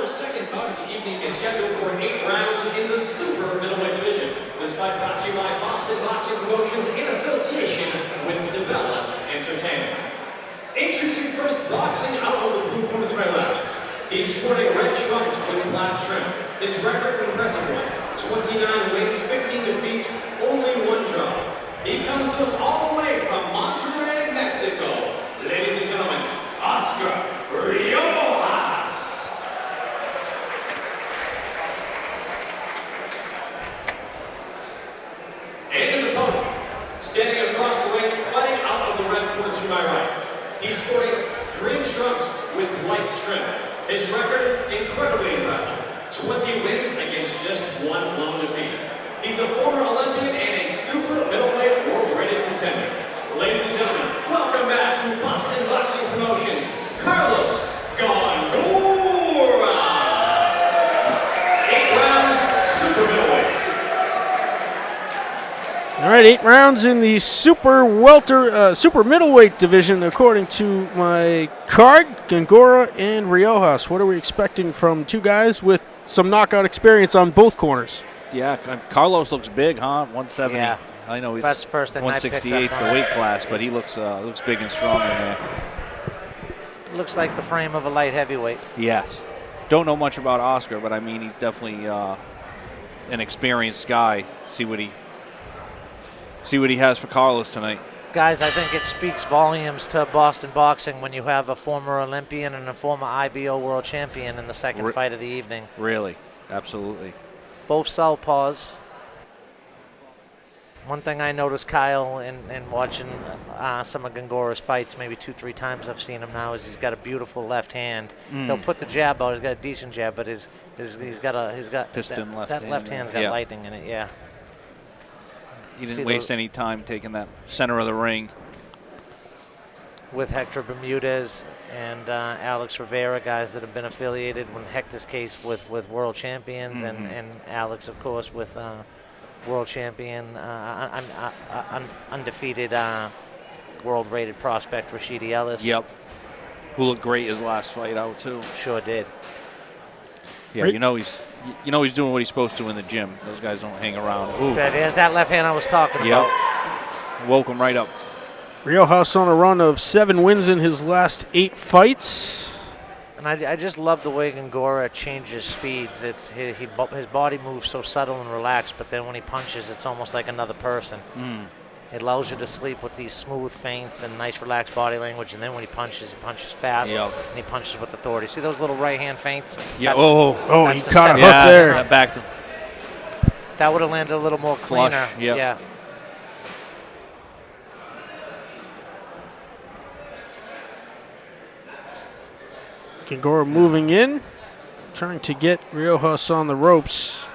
Our second bout of the evening is scheduled for 8 rounds in the super middleweight division. This fight brought to you by Boston Boxing Promotions in association with Develop Entertainment. Introducing first, boxing out of the blue corner to my left. He's sporting red trunks with black trim. His record impressive one: 29 wins, 15 defeats, only 1 draw. He comes to us all the way from Monterrey, Mexico. Ladies and gentlemen, Oscar Riojas. And his opponent, standing across the ring, fighting out of the red corner to my right. He's sporting green trunks with white trim. His record, incredibly impressive: 20 wins against just 1 lone defeat. He's a former Olympian and a super middleweight world-rated contender. Ladies and gentlemen, welcome back to Boston Boxing Promotions, Carlos Gongora. 8 rounds, super middleweights. All right, 8 rounds in the super middleweight division, according to my card. Gongora and Riojas. What are we expecting from 2 guys with some knockout experience on both corners? Yeah, Carlos looks big, huh? 170. Yeah. I know he's That's first thing 168 's the weight class, but he looks big and strong in there. Looks like the frame of a light heavyweight. Yes. Don't know much about Oscar, but I mean he's definitely an experienced guy. See what he has for Carlos tonight. Guys, I think it speaks volumes to Boston boxing when you have a former Olympian and a former IBO world champion in the second fight of the evening. Really, absolutely. Both southpaws. One thing I noticed, Kyle, in watching some of Gongora's fights, maybe 2-3 times I've seen him now, is he's got a beautiful left hand. He'll put the jab out. He's got a decent jab, but he's got piston left hand. That left hand's got lightning in it. Yeah. He didn't waste any time taking that center of the ring. With Hector Bermudez and Alex Rivera, guys that have been affiliated, in Hector's case with world champions, and Alex, of course, with world champion, undefeated world-rated prospect Rashidi Ellis. Yep. Who looked great his last fight out too. Sure did. Yeah, you know he's doing what he's supposed to in the gym. Those guys don't hang around. Ooh. There's that left hand I was talking about. Woke him right up. Riojas on a run of 7 wins in his last 8 fights. And I just love the way Gongora changes speeds. His body moves so subtle and relaxed, but then when he punches, it's almost like another person. It allows you to sleep with these smooth feints and nice relaxed body language, and then when he punches fast, and he punches with authority. See those little right-hand feints? Yeah. He caught a hook there. That backed him. That would have landed a little more cleaner. Yep. Yeah. Gongora moving in, trying to get Riojas on the ropes.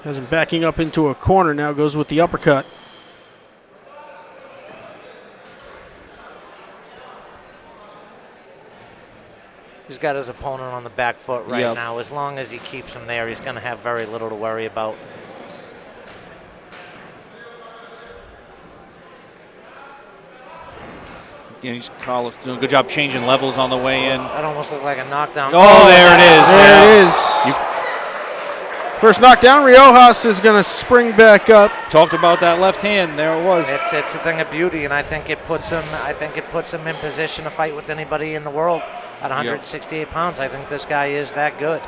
Has him backing up into a corner, now goes with the uppercut. He's got his opponent on the back foot right now. As long as he keeps him there, he's going to have very little to worry about. Yeah, Carlos doing a good job changing levels on the way in. That almost looked like a knockdown. Oh, there it is. There it is. First knockdown, Riojas is going to spring back up. Talked about that left hand. There it was. It's a thing of beauty, and I think it puts him in position to fight with anybody in the world at 168 pounds. I think this guy is that good.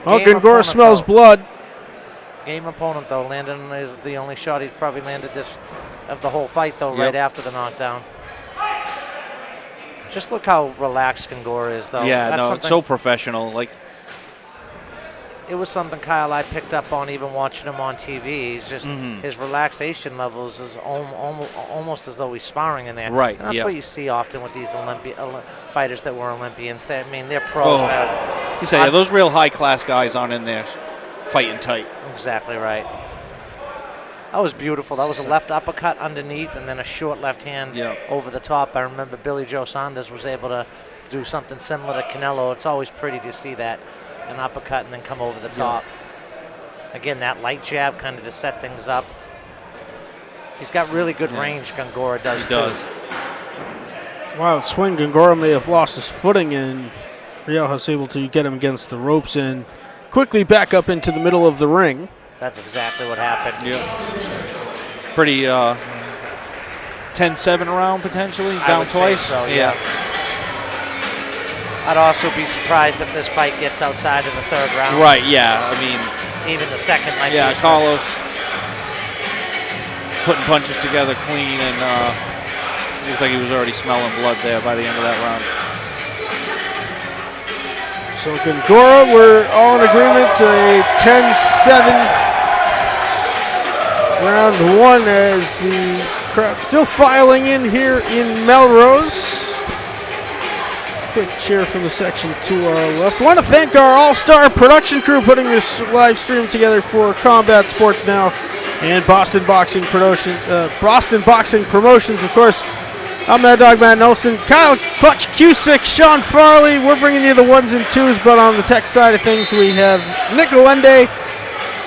Well, Gongora smells blood. Game opponent, though. Landon is the only shot he's probably landed this of the whole fight, though, right after the knockdown. Just look how relaxed Gongora is, though. Yeah, it's so professional. Like, it was something, Kyle, I picked up on even watching him on TV. He's just his relaxation levels is almost as though he's sparring in there. Right. And that's what you see often with these fighters that were Olympians. They're pros. You say those real high class guys aren't in there fighting tight. Exactly right. That was beautiful. That was a left uppercut underneath and then a short left hand over the top. I remember Billy Joe Saunders was able to do something similar to Canelo. It's always pretty to see that, an uppercut and then come over the top. Again, that light jab kind of to set things up. He's got really good range, Gongora does, too. Wild swing. Gongora may have lost his footing, and Riojas able to get him against the ropes and quickly back up into the middle of the ring. That's exactly what happened. Yeah. Pretty 10-7 round potentially, down twice. So, yeah. I'd also be surprised if this fight gets outside of the third round. Right, yeah. I mean, even the second might be. Yeah, Carlos putting punches together clean, and looks like he was already smelling blood there by the end of that round. So Gongora, we're all in agreement, a 10-7 round one as the crowd still filing in here in Melrose. Quick cheer from the section to our left. Want to thank our all-star production crew putting this live stream together for Combat Sports Now and Boston Boxing Promotions, of course. I'm Mad Dog Matt Nelson, Kyle Clutch Cusick, Sean Farley. We're bringing you the ones and twos, but on the tech side of things, we have Nick Allende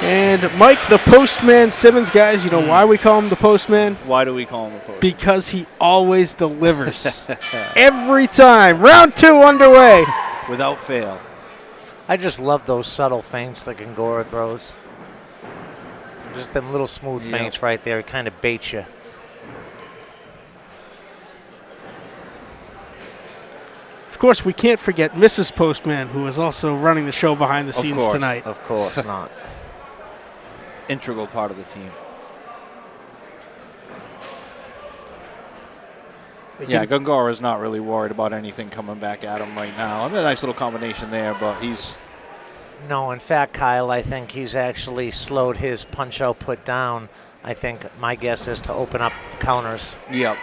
and Mike the Postman Simmons. Guys, you know why we call him the Postman? Why do we call him the Postman? Because he always delivers. Every time. Round two underway. Without fail. I just love those subtle feints that Gongora throws. Just them little smooth feints right there. It kind of baits you. Of course, we can't forget Mrs. Postman, who is also running the show behind the scenes tonight. Of course not. Integral part of the team. Yeah, Gongora is not really worried about anything coming back at him right now. I mean, a nice little combination there, but he's... No, in fact, Kyle, I think he's actually slowed his punch output down. I think my guess is to open up counters. Yep.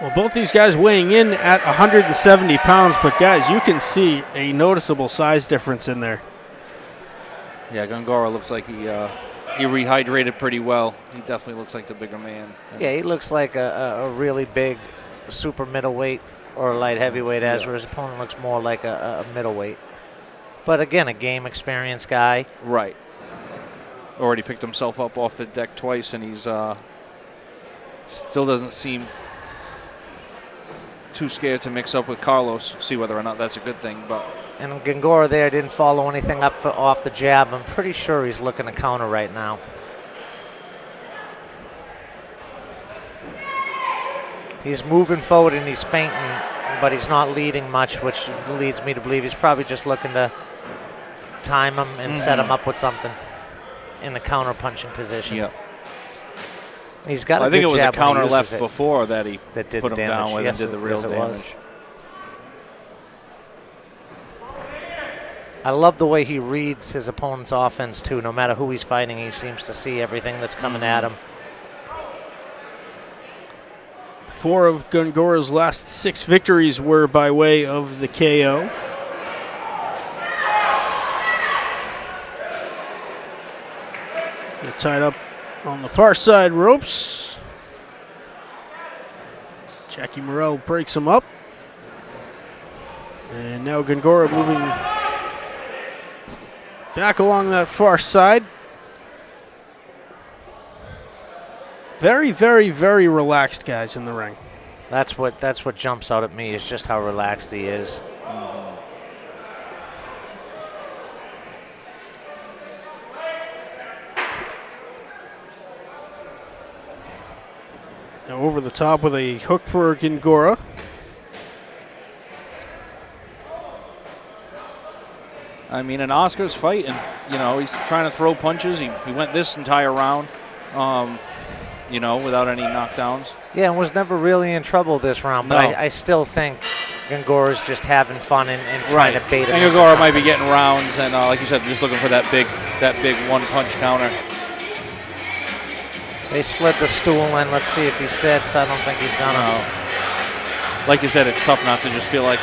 Well, both these guys weighing in at 170 pounds, but guys, you can see a noticeable size difference in there. Yeah, Gongora looks like he rehydrated pretty well. He definitely looks like the bigger man. Yeah, he looks like a really big super middleweight or light heavyweight, where his opponent looks more like a middleweight. But again, a game experienced guy. Right. Already picked himself up off the deck twice, and he's still doesn't seem too scared to mix up with Carlos. See whether or not that's a good thing. But and Gongora there didn't follow anything up off the jab. I'm pretty sure he's looking to counter right now. He's moving forward and he's feinting, but he's not leading much, which leads me to believe he's probably just looking to time him and set him up with something in the counter punching position. Yep. He's got. I think it was a jab counter left before that did put him damage. down with and did the real damage. I love the way he reads his opponent's offense too. No matter who he's fighting, he seems to see everything that's coming at him. 4 of Gongora's last 6 victories were by way of the KO. They're tied up on the far side ropes. Jackie Morrell breaks him up. And now Gongora moving back along that far side. Very, very, very relaxed guys in the ring. That's what jumps out at me is just how relaxed he is. Now over the top with a hook for Gongora. I mean, in Oscar's fight, and he's trying to throw punches. He went this entire round, without any knockdowns. Yeah, and was never really in trouble this round. But I still think Gongora's just having fun and trying to bait him. And Gongora might be getting rounds, and like you said, just looking for that big one-punch counter. They slid the stool in. Let's see if he sits. I don't think he's gonna. Like you said, it's tough not to just feel like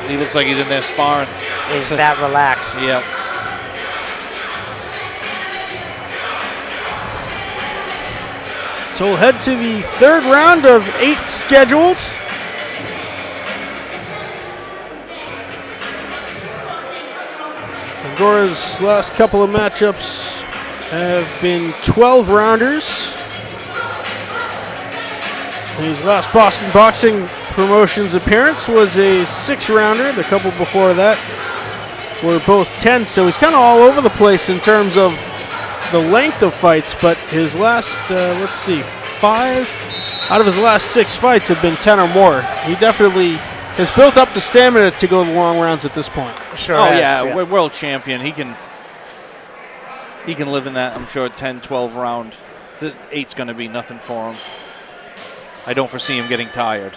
he looks like he's in there sparring. He's that relaxed. Yep. So we'll head to the third round of 8 scheduled. Gongora's last couple of matchups have been 12 rounders. His last Boston Boxing Promotions appearance was a 6-rounder. The couple before that were both 10, so he's kind of all over the place in terms of the length of fights, but his last, 5 out of his last 6 fights have been 10 or more. He definitely has built up the stamina to go the long rounds at this point. Sure. Oh, yeah, world champion. He can live in that, I'm sure, 10, 12 round. The 8's going to be nothing for him. I don't foresee him getting tired.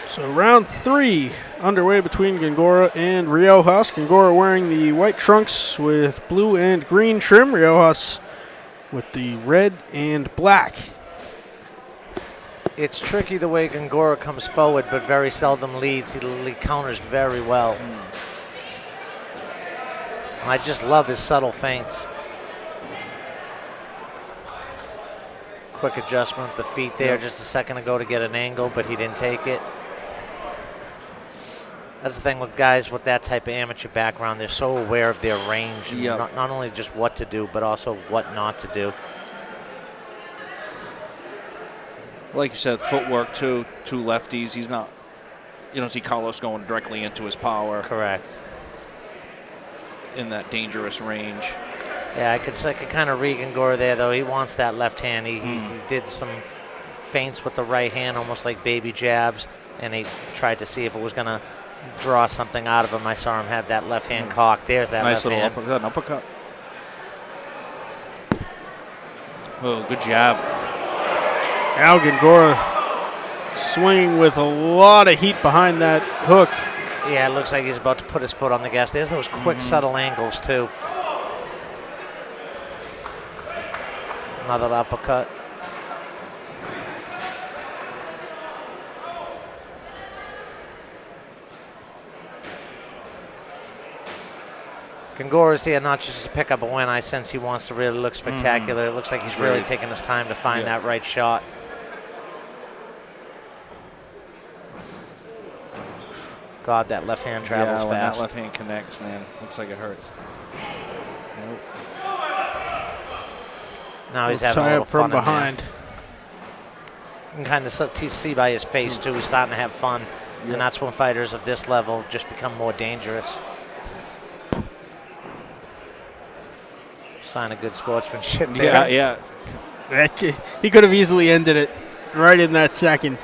So round 3 underway between Gongora and Riojas. Gongora wearing the white trunks with blue and green trim. Riojas with the red and black. It's tricky the way Gongora comes forward, but very seldom leads. He counters very well. And I just love his subtle feints. Quick adjustment with the feet there just a second ago to get an angle, but he didn't take it. That's the thing with guys with that type of amateur background. They're so aware of their range, and not only just what to do, but also what not to do. Like you said, footwork too. 2 lefties. He's not. You don't see Carlos going directly into his power. Correct. In that dangerous range. Yeah, I could kind of read Gongora there, though. He wants that left hand. He did some feints with the right hand, almost like baby jabs, and he tried to see if it was going to draw something out of him. I saw him have that left hand cocked. There's that nice left hand. Nice little uppercut. Oh, good jab. Now Gongora swinging with a lot of heat behind that hook. Yeah, it looks like he's about to put his foot on the gas. There's those quick, subtle angles, too. Another uppercut. Gongora's here not just to pick up a win. I sense he wants to really look spectacular. It looks like he's really taking his time to find that right shot. God, that left hand travels when fast. That left hand connects, man. Looks like it hurts. Nope. Now he's having a little from fun behind. You can kind of see by his face, too. He's starting to have fun. And that's when fighters of this level just become more dangerous. Sign of good sportsmanship there. Yeah. He could have easily ended it right in that second.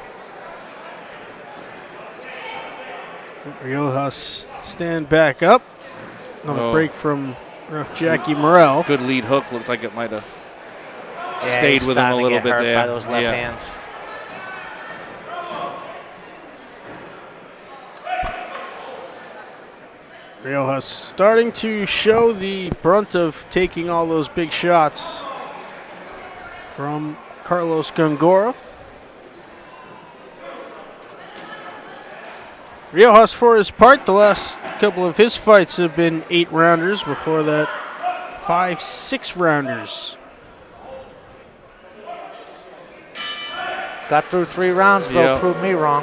Riojas stand back up. Another break from ref Jackie Morrell. Good lead hook. Looked like it might have stayed with him a little bit there. By those left hands. Riojas starting to show the brunt of taking all those big shots from Carlos Gongora. Riojas, for his part, the last couple of his fights have been 8-rounders. Before that, 5 6-rounders. Got through 3 rounds, though. Proved me wrong.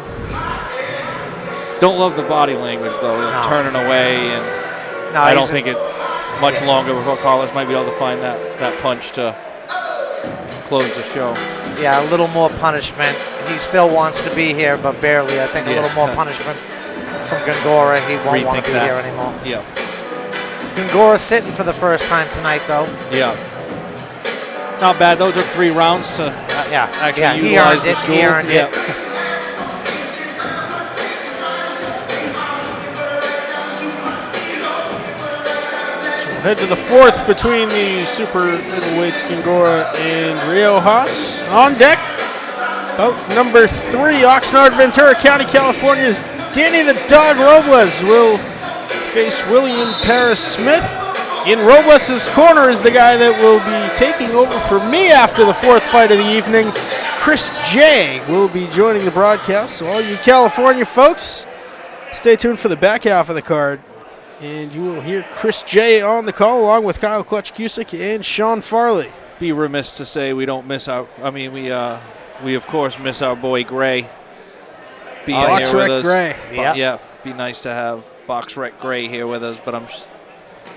Don't love the body language, though. No. Turning away, and I don't think it much longer before Carlos might be able to find that punch to close the show. Yeah, a little more punishment. He still wants to be here, but barely. I think a little more punishment from Gongora. He won't want to be here anymore. Yeah. Gongora sitting for the first time tonight, though. Yeah. Not bad. Those are 3 rounds to actually utilize the stool. He earned it. Head to the 4th between the super middleweights Gongora and Riojas. On deck, bout number 3, Oxnard, Ventura County, California's Danny the Dog Robles will face William Paris Smith. In Robles' corner is the guy that will be taking over for me after the 4th fight of the evening. Chris J will be joining the broadcast. So all you California folks, stay tuned for the back half of the card. And you will hear Chris J on the call along with Kyle Clutch Cusick and Sean Farley. Be remiss to say we don't miss our. I mean, we of course miss our boy Gray being here with us. Gray. Yeah, be nice to have Box Rec Gray here with us. But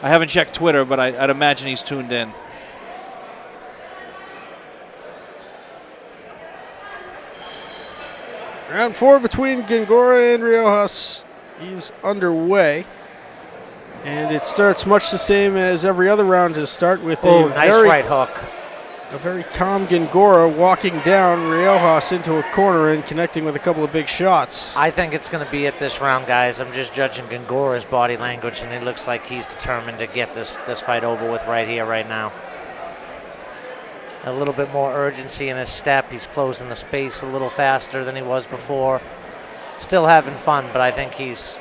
I haven't checked Twitter, but I'd imagine he's tuned in. Round 4 between Gongora and Riojas is underway. And it starts much the same as every other round to start with nice right hook. A very calm Gongora walking down Riojas into a corner and connecting with a couple of big shots. I think it's going to be at this round, guys. I'm just judging Gongora's body language, and it looks like he's determined to get this fight over with right here, right now. A little bit more urgency in his step. He's closing the space a little faster than he was before. Still having fun, but I think he's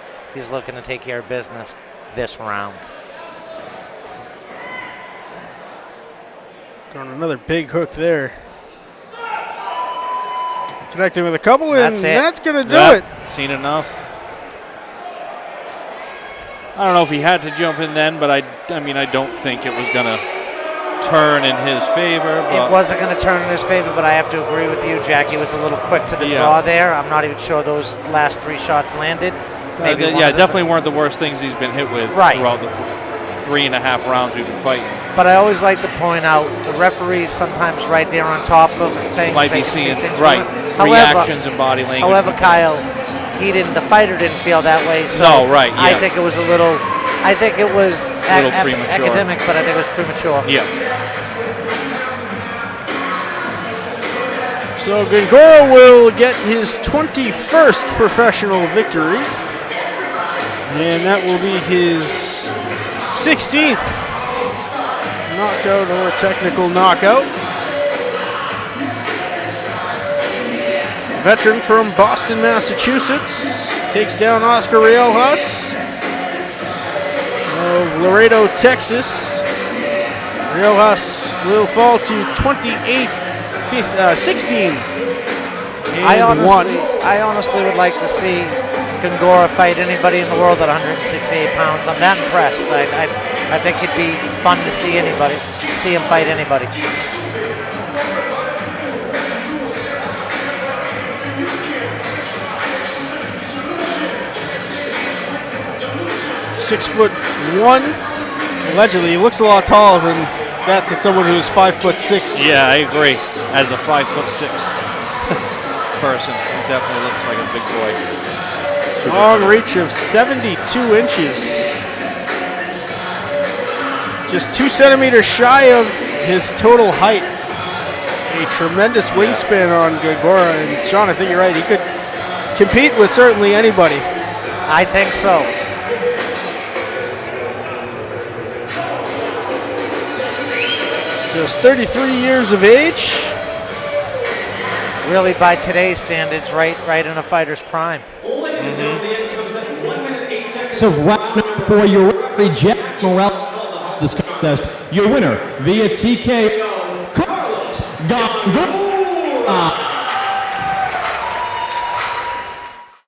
looking to take care of business this round. Throwing another big hook there. Connecting with a couple, and that's going to do it. Seen enough. I don't know if he had to jump in then, but I mean, I don't think it was going to turn in his favor. It wasn't going to turn in his favor, but I have to agree with you. Jackie was a little quick to the draw there. I'm not even sure those last 3 shots landed. Maybe definitely weren't the worst things he's been hit with throughout the 3.5 rounds we've been fighting. But I always like to point out the referees sometimes right there on top of things. Might be seeing reactions and body language. However, Kyle, the fighter didn't feel that way. So I think it was a little academic, but I think it was premature. Yeah. So Gongora will get his 21st professional victory. And that will be his 16th knockout or technical knockout. Veteran from Boston, Massachusetts, takes down Oscar Riojas of Laredo, Texas. Riojas will fall to 16 I honestly would like to see Gongora fight anybody in the world at 168 pounds. I'm that impressed. I think it'd be fun to see him fight anybody. .6'1". Allegedly, he looks a lot taller than that to someone who's 5'6". Yeah, I agree. As a 5'6" person, he definitely looks like a big boy. Long reach of 72 inches. Just 2 centimeters shy of his total height. A tremendous wingspan on Gongora. And Sean, I think you're right. He could compete with certainly anybody. I think so. Just 33 years of age. Really, by today's standards, right in a fighter's prime. So round number 4, your referee Jack Morel, this contest. Your winner via TKO, Gongora.